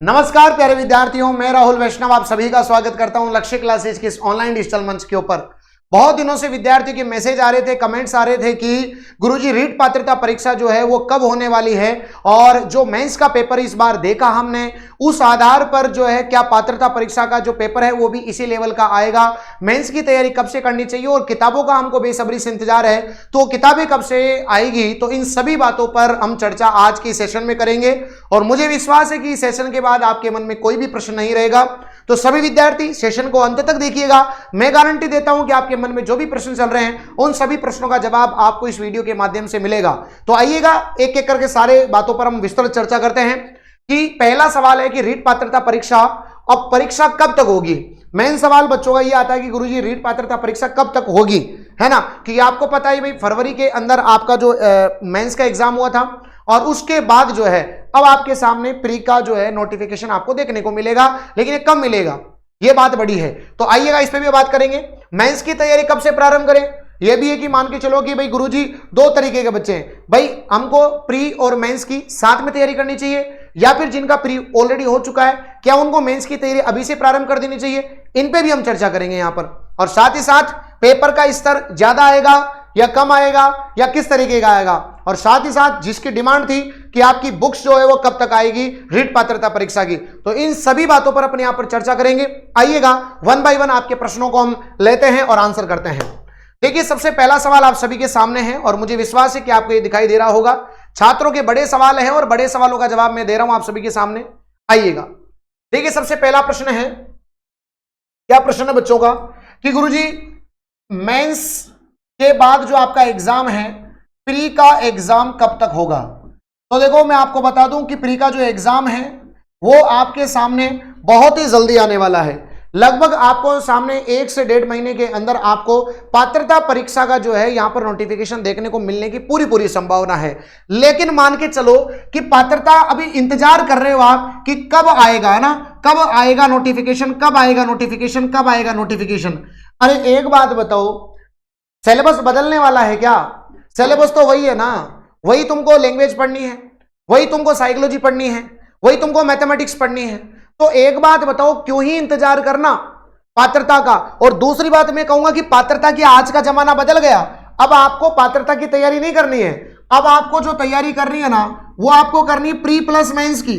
नमस्कार प्यारे विद्यार्थियों, मैं राहुल वैष्णव आप सभी का स्वागत करता हूं लक्ष्य क्लासेज के इस ऑनलाइन डिजिटल मंच के ऊपर। बहुत दिनों से विद्यार्थियों के मैसेज आ रहे थे, कमेंट्स आ रहे थे कि गुरुजी रीट पात्रता परीक्षा जो है वो कब होने वाली है, और जो मेंस का पेपर इस बार देखा हमने उस आधार पर जो है क्या पात्रता परीक्षा का जो पेपर है वो भी इसी लेवल का आएगा, मेंस की तैयारी कब से करनी चाहिए और किताबों का हमको बेसब्री से इंतजार है, तो किताबें कब से आएगी, तो इन सभी बातों पर हम चर्चा आज की सेशन में करेंगे। और मुझे विश्वास है कि इस सेशन के बाद आपके मन में कोई भी प्रश्न नहीं रहेगा, तो सभी विद्यार्थी सेशन को अंत तक देखिएगा। मैं गारंटी देता हूं कि आपके मन में जो भी प्रश्न चल रहे हैं उन सभी प्रश्नों का जवाब आपको इस वीडियो के माध्यम से मिलेगा। तो आइएगा एक एक करके सारे बातों पर हम विस्तृत चर्चा करते हैं। कि पहला सवाल है कि रीट पात्रता परीक्षा अब परीक्षा कब तक होगी। मेन सवाल बच्चों का ये आता है कि गुरुजी रीट पात्रता परीक्षा कब तक होगी, है ना। कि आपको पता है भाई फरवरी के अंदर आपका जो मेंस का एग्जाम हुआ था और उसके बाद जो है अब आपके सामने प्री का जो है नोटिफिकेशन आपको देखने को मिलेगा, लेकिन ये कब मिलेगा ये बात बड़ी है। तो आइएगा इस पे भी बात करेंगे। मेंस की तैयारी कब से प्रारंभ करें, यह भी है कि मान के चलो कि भाई गुरुजी दो तरीके के बच्चे हैं, भाई हमको प्री और मेंस की साथ में तैयारी करनी चाहिए, या फिर जिनका प्री ऑलरेडी हो चुका है क्या उनको मेंस की तैयारी अभी से प्रारंभ कर देनी चाहिए। इन पे भी हम चर्चा करेंगे यहां पर। और साथ ही साथ पेपर का स्तर ज्यादा आएगा या कम आएगा या किस तरीके का आएगा, और साथ ही साथ जिसकी डिमांड थी कि आपकी बुक्स जो है वो कब तक आएगी रीट पात्रता परीक्षा की, तो इन सभी बातों पर अपने यहां पर चर्चा करेंगे। आइएगा वन बाय वन आपके प्रश्नों को हम लेते हैं और आंसर करते हैं। देखिए सबसे पहला सवाल आप सभी के सामने है और मुझे विश्वास है कि आपको ये दिखाई दे रहा होगा। छात्रों के बड़े सवाल हैं और बड़े सवालों का जवाब मैं दे रहा हूं आप सभी के सामने। आइएगा देखिए सबसे पहला प्रश्न है, क्या प्रश्न है बच्चों का कि गुरुजी मेंस के बाद जो आपका एग्जाम है प्री का एग्जाम कब तक होगा। तो देखो मैं आपको बता दूं कि प्री का जो एग्जाम है वो आपके सामने बहुत ही जल्दी आने वाला है। लगभग आपको सामने 1 से 1.5 महीने के अंदर आपको पात्रता परीक्षा का जो है यहां पर नोटिफिकेशन देखने को मिलने की पूरी संभावना है। लेकिन मान के चलो कि पात्रता अभी इंतजार कर रहे हो आप कि कब आएगा, है ना, कब आएगा नोटिफिकेशन, कब आएगा नोटिफिकेशन, कब आएगा नोटिफिकेशन। अरे एक बात बताओ, सिलेबस बदलने वाला है क्या? सिलेबस तो वही है ना, वही तुमको लैंग्वेज पढ़नी है, वही तुमको साइकोलॉजी पढ़नी है, वही तुमको मैथमेटिक्स पढ़नी है। तो एक बात बताओ क्यों ही इंतजार करना पात्रता का। और दूसरी बात मैं कहूंगा कि पात्रता की आज का जमाना बदल गया। अब आपको पात्रता की तैयारी नहीं करनी है, अब आपको जो तैयारी करनी है ना वो आपको करनी है प्री प्लस मेंस की।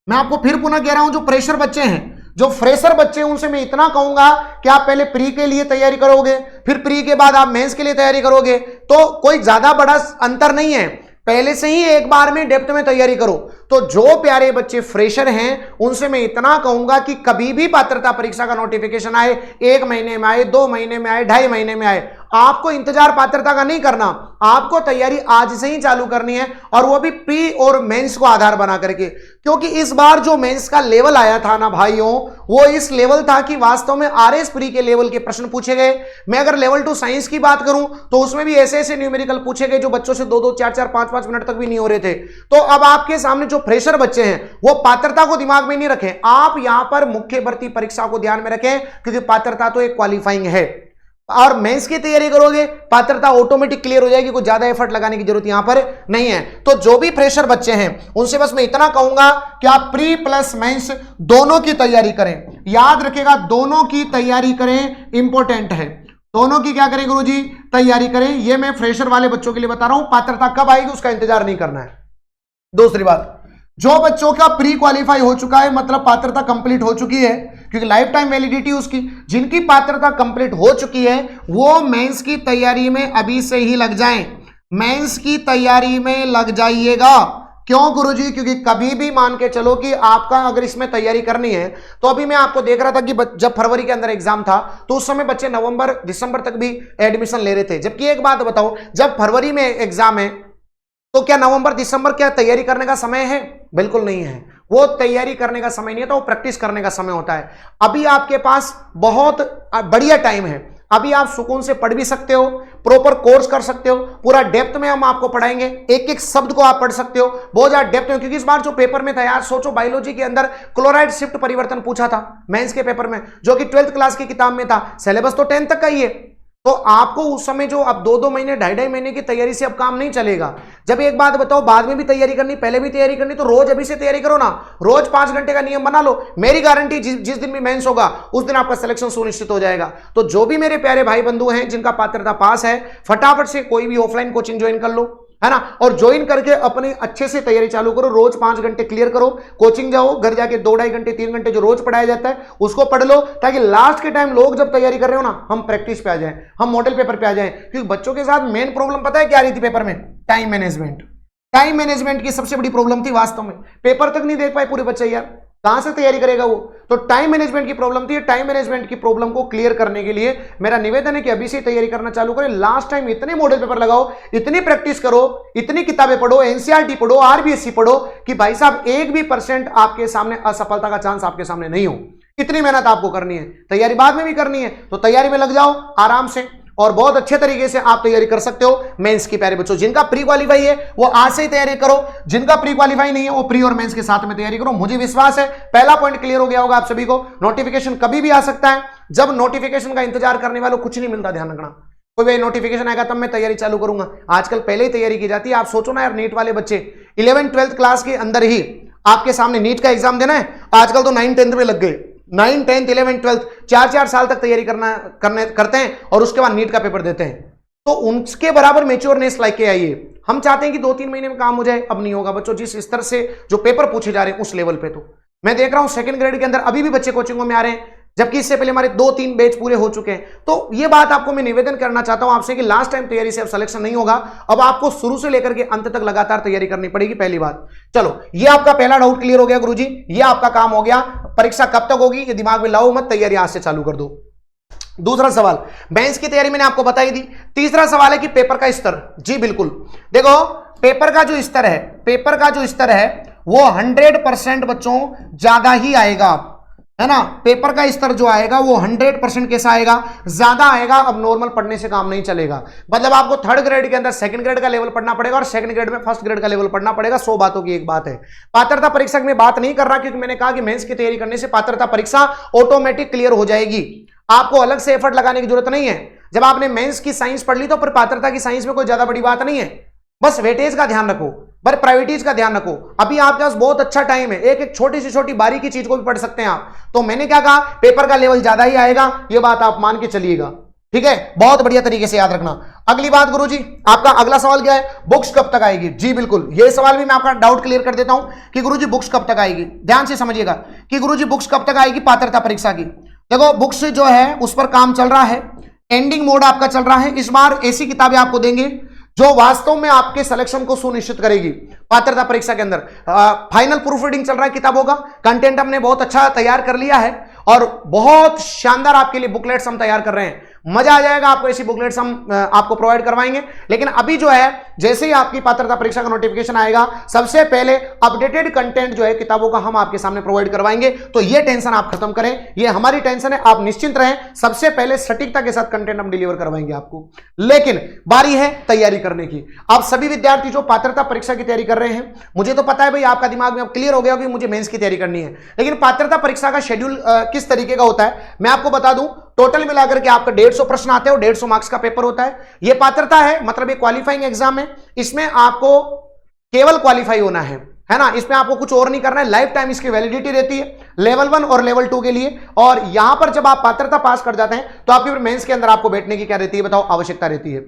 मैं आपको फिर पुनः कह रहा हूं, जो प्रेशर बच्चे हैं, जो फ्रेशर बच्चे हैं, उनसे मैं इतना कहूंगा कि आप पहले प्री के लिए तैयारी करोगे, फिर प्री के बाद आप मेंस के लिए तैयारी करोगे, तो कोई ज्यादा बड़ा अंतर नहीं है। पहले से ही एक बार में डेप्थ में तैयारी करो। तो जो प्यारे बच्चे फ्रेशर हैं उनसे मैं इतना कहूंगा कि कभी भी पात्रता परीक्षा का नोटिफिकेशन आए, 1 महीने में आए, 2 महीने में आए, 2.5 महीने में आए, आपको इंतजार पात्रता का नहीं करना, आपको तैयारी आज से ही चालू करनी है, और वो भी प्री और मेंस को आधार बना करके। क्योंकि इस बार जो मेंस का लेवल आया था ना भाइयों, वो इस लेवल था कि वास्तव में आरएस प्री के लेवल के प्रश्न पूछे गए। मैं अगर लेवल 2 साइंस की बात करूं तो उसमें भी ऐसे ऐसे न्यूमेरिकल पूछे गए जो बच्चों से 2-2, 4-4, 5-5 मिनट तक भी नहीं हो रहे थे। तो अब आपके सामने जो फ्रेशर बच्चे हैं वो पात्रता को दिमाग में नहीं रखें, आप यहां पर मुख्य भर्ती परीक्षा को ध्यान में रखें, क्योंकि पात्रता तो एक क्वालिफाइंग है। और मेंस की तैयारी करोगे पात्रता ऑटोमेटिक क्लियर हो जाएगी, कुछ ज्यादा एफर्ट लगाने की जरूरत यहां पर नहीं है। तो जो भी फ्रेशर बच्चे हैं उनसे बस मैं इतना कहूंगा कि आप प्री प्लस मेंस दोनों की तैयारी करें। याद रखिएगा दोनों की तैयारी करें, इंपॉर्टेंट है। दोनों की क्या करें गुरुजी, तैयारी करें। ये मैं फ्रेशर वाले बच्चों के लिए बता रहा हूं, पात्रता कब आएगी उसका इंतजार नहीं करना है। दूसरी बात, जो बच्चों का प्री क्वालिफाई हो चुका है, मतलब पात्रता कंप्लीट हो चुकी है, क्योंकि लाइफ टाइम वैलिडिटी उसकी, जिनकी पात्रता कंप्लीट हो चुकी है वो मेंस की तैयारी में अभी से ही लग जाएं, मेंस की तैयारी में लग जाइएगा। क्यों गुरुजी? क्योंकि कभी भी मान के चलो कि आपका अगर इसमें तैयारी करनी है, तो अभी मैं आपको देख रहा था कि जब फरवरी के अंदर एग्जाम था तो उस समय बच्चे नवंबर दिसंबर तक भी एडमिशन ले रहे थे। जबकि एक बात बताओ, जब फरवरी में एग्जाम है तो क्या नवंबर दिसंबर क्या तैयारी करने का समय है? बिल्कुल नहीं है, वो तैयारी करने का समय नहीं है, तो वो प्रैक्टिस करने का समय होता है। अभी आपके पास बहुत बढ़िया टाइम है, अभी आप सुकून से पढ़ भी सकते हो, प्रॉपर कोर्स कर सकते हो, पूरा डेप्थ में हम आपको पढ़ाएंगे, एक एक शब्द को आप पढ़ सकते हो बहुत ज्यादा डेप्थ में। क्योंकि इस बार जो पेपर में था यार, सोचो बायोलॉजी के अंदर क्लोराइड शिफ्ट परिवर्तन पूछा था मेंस के पेपर में, जो कि 12th क्लास की किताब में था। सिलेबस तो 10th तक का ही है, तो आपको उस समय जो अब 2-2 महीने 2.5 महीने की तैयारी से अब काम नहीं चलेगा। जब एक बात बताओ, बाद में भी तैयारी करनी, पहले भी तैयारी करनी, तो रोज अभी से तैयारी करो ना। रोज 5 घंटे का नियम बना लो। मेरी गारंटी जिस दिन भी मेंस होगा उस दिन आपका सिलेक्शन सुनिश्चित हो जाएगा। तो जो भी मेरे प्यारे भाई बंधु हैं जिनका पात्रता पास है, फटाफट से कोई भी ऑफलाइन कोचिंग ज्वाइन कर लो, है ना, और ज्वाइन करके अपनी अच्छे से तैयारी चालू करो। रोज 5 घंटे क्लियर करो, कोचिंग जाओ, घर जाके 2-2.5 घंटे 3 घंटे जो रोज पढ़ाया जाता है उसको पढ़ लो, ताकि लास्ट के टाइम लोग जब तैयारी कर रहे हो ना, हम प्रैक्टिस पे आ जाएं, हम मॉडल पेपर पे आ जाएं। क्योंकि बच्चों के साथ मेन प्रॉब्लम पता है क्या आ रही थी पेपर में? Time management. टाइम मैनेजमेंट की सबसे बड़ी प्रॉब्लम थी वास्तव में। पेपर तक नहीं देख पाए पूरे बच्चे, यार कहां से तैयारी करेगा वो? तो टाइम मैनेजमेंट की प्रॉब्लम थी। टाइम मैनेजमेंट की प्रॉब्लम को क्लियर करने के लिए मेरा निवेदन है कि अभी से तैयारी करना चालू करें। लास्ट टाइम इतने मॉडल पेपर लगाओ, इतनी प्रैक्टिस करो, इतनी किताबें पढ़ो, एनसीईआरटी पढ़ो, आरबीएससी पढ़ो, कि भाई साहब 1 भी % आपके सामने असफलता का चांस आपके सामने नहीं हो। इतनी मेहनत आपको करनी है। तैयारी बाद में भी करनी है, तो तैयारी में लग जाओ आराम से, और बहुत अच्छे तरीके से आप तैयारी कर सकते हो मेंस की। प्यारे बच्चों, जिनका प्री क्वालीफाई है वो आज से ही तैयारी करो, जिनका प्री क्वालीफाई नहीं है वो प्री और मेंस के साथ में तैयारी करो। मुझे विश्वास है पहला पॉइंट क्लियर हो गया होगा आप सभी को। नोटिफिकेशन कभी भी आ सकता है, जब नोटिफिकेशन का इंतजार करने वालों कुछ नहीं मिलता, ध्यान रखना। कोई भाई नोटिफिकेशन आएगा तब मैं तैयारी चालू करूंगा, आजकल पहले ही तैयारी की जाती है। आप सोचो ना यार, नीट वाले बच्चे 11th-12th क्लास के अंदर ही आपके सामने नीट का एग्जाम देना है, आजकल तो 9th-10th में लग गए। 9, 10, 11, 12 4 साल तक तैयारी करते हैं और उसके बाद नीट का पेपर देते हैं। तो उनके बराबर मेच्योरनेस लाइक के आइए। हम चाहते हैं कि 2-3 महीने में काम हो जाए, अब नहीं होगा बच्चों। जिस स्तर से जो पेपर पूछे जा रहे हैं उस लेवल पे, तो मैं देख रहा हूं 2nd ग्रेड के अंदर अभी भी बच्चे कोचिंगों में आ रहे हैं, जबकि इससे पहले हमारे 2-3 बैच पूरे हो चुके हैं। तो ये बात आपको मैं निवेदन करना चाहता हूं आपसे कि लास्ट टाइम तैयारी से अब सिलेक्शन नहीं होगा, अब आपको शुरू से लेकर के अंत तक लगातार तैयारी करनी पड़ेगी, पहली बात। चलो, ये आपका पहला डाउट क्लियर हो गया गुरुजी, ये आपका काम हो गया। परीक्षा कब तक होगी ये दिमाग में लाओ मत, तैयारी आज से चालू कर दो। दूसरा सवाल, मेंस की तैयारी मैंने आपको बताई दी। तीसरा सवाल है कि पेपर का स्तर। जी बिल्कुल, देखो पेपर का जो स्तर है, पेपर का जो स्तर है वो 100% बच्चों ज्यादा ही आएगा, है ना। पेपर का स्तर जो आएगा वो 100% कैसा आएगा? ज्यादा आएगा। अब नॉर्मल पढ़ने से काम नहीं चलेगा, मतलब आपको 3rd ग्रेड के अंदर 2nd ग्रेड का लेवल पढ़ना पड़ेगा और 2nd ग्रेड में 1st ग्रेड का लेवल पढ़ना पड़ेगा। 100 बातों की एक बात है। पात्रता परीक्षा में बात नहीं कर रहा, क्योंकि मैंने कहा कि मेंस की तैयारी करने से पात्रता परीक्षा ऑटोमेटिक क्लियर हो जाएगी, आपको अलग से एफर्ट लगाने की जरूरत नहीं है। जब आपने मेंस की साइंस पढ़ ली तो फिर पात्रता की साइंस में कोई ज्यादा बड़ी बात नहीं है, बस वेटेज का ध्यान रखो, पर प्रायोरिटीज का ध्यान रखो। अभी आपके पास बहुत अच्छा टाइम है, एक एक छोटी से छोटी बारीकी चीज को भी पढ़ सकते हैं आप। तो मैंने क्या कहा, पेपर का लेवल ज्यादा ही आएगा, ये बात आप मान के चलिएगा, ठीक है। बहुत बढ़िया तरीके से याद रखना। अगली बात गुरुजी, आपका अगला सवाल क्या है? बुक्स कब तक आएगी? जी बिल्कुल, ये सवाल भी मैं आपका डाउट क्लियर कर देता हूं कि गुरुजी बुक्स कब तक आएगी। ध्यान से समझिएगा कि गुरुजी बुक्स कब तक आएगी पात्रता परीक्षा की। देखो बुक्स जो है उस पर काम चल रहा है, एंडिंग मोड आपका चल रहा है। इस बार ऐसी किताबें आपको देंगे जो वास्तव में आपके सिलेक्शन को सुनिश्चित करेगी पात्रता परीक्षा के अंदर। फाइनल प्रूफ रीडिंग चल रहा है किताबों का, कंटेंट हमने बहुत अच्छा तैयार कर लिया है और बहुत शानदार आपके लिए बुकलेट्स हम तैयार कर रहे हैं। मजा आ जाएगा आपको, ऐसी बुकलेट्स हम आपको प्रोवाइड करवाएंगे। लेकिन अभी जो है, जैसे ही आपकी पात्रता परीक्षा का नोटिफिकेशन आएगा, सबसे पहले अपडेटेड कंटेंट जो है किताबों का हम आपके सामने प्रोवाइड करवाएंगे। तो ये टेंशन आप खत्म करें, ये हमारी टेंशन है, आप निश्चिंत रहें। सबसे पहले सटीकता के साथ कंटेंट हम डिलीवर करवाएंगे आपको। लेकिन बारी है तैयारी करने की। आप सभी विद्यार्थी जो पात्रता परीक्षा की तैयारी कर रहे हैं, मुझे तो पता है भाई आपका दिमाग में अब क्लियर हो गया कि मुझे मेंस की तैयारी करनी है, लेकिन पात्रता परीक्षा का शेड्यूल किस तरीके का होता है मैं आपको बता दूं। टोटल मिलाकर के आपका 150 प्रश्न आते हैं और 150 मार्क्स का पेपर होता है। यह पात्रता है, मतलब एक क्वालिफाइंग एग्जाम है। इसमें आपको केवल क्वालिफाई होना है ना, इसमें आपको कुछ और नहीं करना है। लाइफ टाइम इसकी वैलिडिटी रहती है लेवल 1 और लेवल 2 के लिए। और यहां पर जब आप पात्रता पास कर जाते हैं तो आपकी फिर मेंस के अंदर आपको बैठने की क्या रहती है बताओ, आवश्यकता रहती है।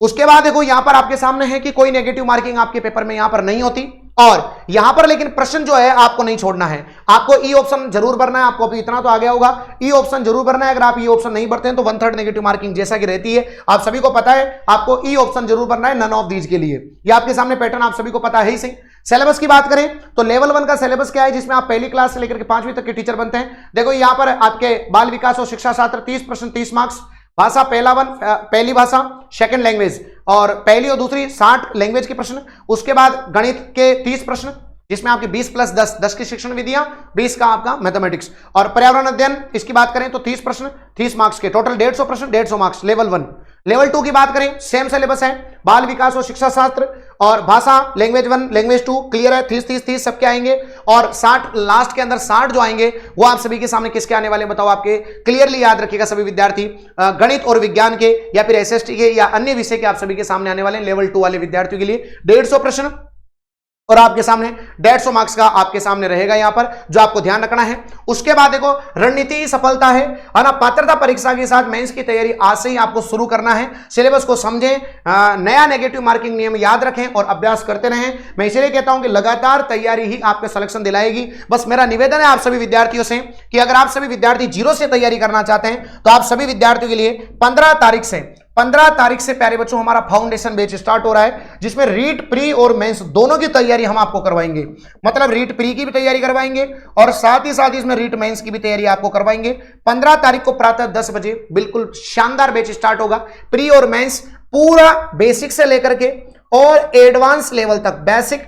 उसके बाद देखो यहां पर आपके सामने है कि कोई नेगेटिव मार्किंग आपके पेपर में यहां पर नहीं होती। और यहां पर लेकिन प्रश्न जो है आपको नहीं छोड़ना है, आपको ई ऑप्शन जरूर भरना है। आपको अभी इतना तो आ गया होगा, ई ऑप्शन जरूर भरना है। अगर आप ई ऑप्शन नहीं भरते हैं तो 1/3 नेगेटिव मार्किंग जैसा कि रहती है, आप सभी को पता है। आपको ई ऑप्शन जरूर भरना है नन ऑफ दीज के लिए। ये आपके सामने पैटर्न आप सभी को पता है ही सही। सिलेबस की बात करें तो लेवल 1 का सिलेबस क्या है, जिसमें आप पहली क्लास से लेकर के 5वीं तक के टीचर बनते हैं। देखो यहां पर आपके बाल विकास और शिक्षा शास्त्र 30 प्रश्न 30 मार्क्स, भाषा पहली भाषा सेकंड लैंग्वेज और पहली और दूसरी 60 लैंग्वेज के प्रश्न। उसके बाद गणित के 30 प्रश्न, जिसमें आपकी 20 + 10 की शिक्षण विधियां, 20 का आपका मैथमेटिक्स। और पर्यावरण अध्ययन इसकी बात करें तो 30 प्रश्न 30 मार्क्स के, टोटल 150 प्रश्न 150 मार्क्स लेवल 1। लेवल 2 की बात करें, सेम सिलेबस है, बाल विकास और शिक्षा शास्त्र और भाषा, लैंग्वेज 1, लैंग्वेज 2 क्लियर है, 30 सबके आएंगे और 60 लास्ट के अंदर 60 जो आएंगे वो आप सभी के सामने किसके आने वाले बताओ आपके, क्लियरली याद रखिएगा सभी विद्यार्थी, गणित और विज्ञान के या फिर एसएसटी के या अन्य विषय के आप सभी के सामने आने वाले लेवल 2 वाले विद्यार्थियों के लिए 150 प्रश्न और आपके सामने 150 मार्क्स का आपके सामने रहेगा यहां पर, जो आपको ध्यान रखना है। उसके बाद देखो रणनीति ही सफलता है ना, पात्रता परीक्षा के साथ मेंस की तैयारी आज से ही आपको शुरू करना है। सिलेबस को समझें, नया नेगेटिव मार्किंग नियम याद रखें और अभ्यास करते रहें। मैं इसलिए कहता हूं कि लगातार तैयारी ही आपको सिलेक्शन दिलाएगी। बस मेरा निवेदन है आप सभी विद्यार्थियों से कि अगर आप सभी विद्यार्थी जीरो से तैयारी करना चाहते हैं तो आप सभी विद्यार्थियों के लिए 15 तारीख से प्यारे बच्चों हमारा फाउंडेशन बैच स्टार्ट हो रहा है, जिसमें रीट प्री और मेंस दोनों की तैयारी हम आपको करवाएंगे। मतलब रीट प्री की भी तैयारी करवाएंगे और साथ ही इसमें रीट मेंस की भी तैयारी आपको करवाएंगे। 15 तारीख को प्रातः 10 बजे बिल्कुल शानदार बैच स्टार्ट होगा। प्री और मेंस पूरा बेसिक से लेकर के और एडवांस लेवल तक, बेसिक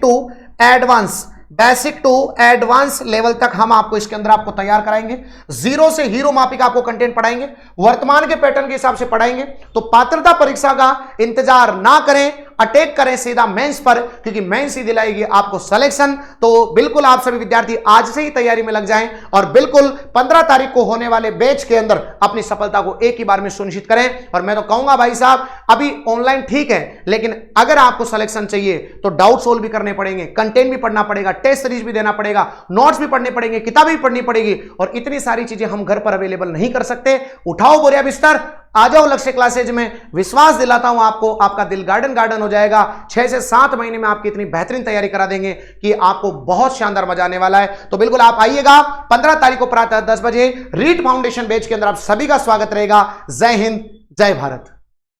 टू एडवांस लेवल तक हम आपको इसके अंदर आपको तैयार कराएंगे। जीरो से हीरो मापी का आपको कंटेंट पढ़ाएंगे, वर्तमान के पैटर्न के हिसाब से पढ़ाएंगे। तो पात्रता परीक्षा का इंतजार ना करें, अटैक करें सीधा मेंस पर, क्योंकि मेंस ही दिलाएगी आपको सिलेक्शन। तो बिल्कुल आप सभी विद्यार्थी आज से ही तैयारी में लग जाएं और बिल्कुल 15 तारीख को होने वाले बैच के अंदर अपनी सफलता को एक ही बार में सुनिश्चित करें। और मैं तो कहूंगा भाई साहब, अभी ऑनलाइन ठीक है, लेकिन अगर आपको सिलेक्शन चाहिए तो डाउट सोल्व भी करने पड़ेंगे, कंटेंट भी पढ़ना पड़ेगा, टेस्ट सीरीज भी देना पड़ेगा, नोट्स भी पढ़ने पड़ेंगे, किताबें भी पढ़नी पड़ेगी और इतनी सारी चीजें हम घर पर अवेलेबल नहीं कर सकते। उठाओ बोरिया बिस्तर, आ जाओ लक्ष्य क्लासेज में। विश्वास दिलाता हूं आपको, आपका दिल गार्डन हो जाएगा। 6 से 7 महीने में आपकी इतनी बेहतरीन तैयारी करा देंगे कि आपको बहुत शानदार मजा आने वाला है। तो बिल्कुल आप आइएगा 15 तारीख को प्रातः 10 बजे रीट फाउंडेशन बैच के अंदर आप सभी का स्वागत रहेगा। जय हिंद, जय भारत।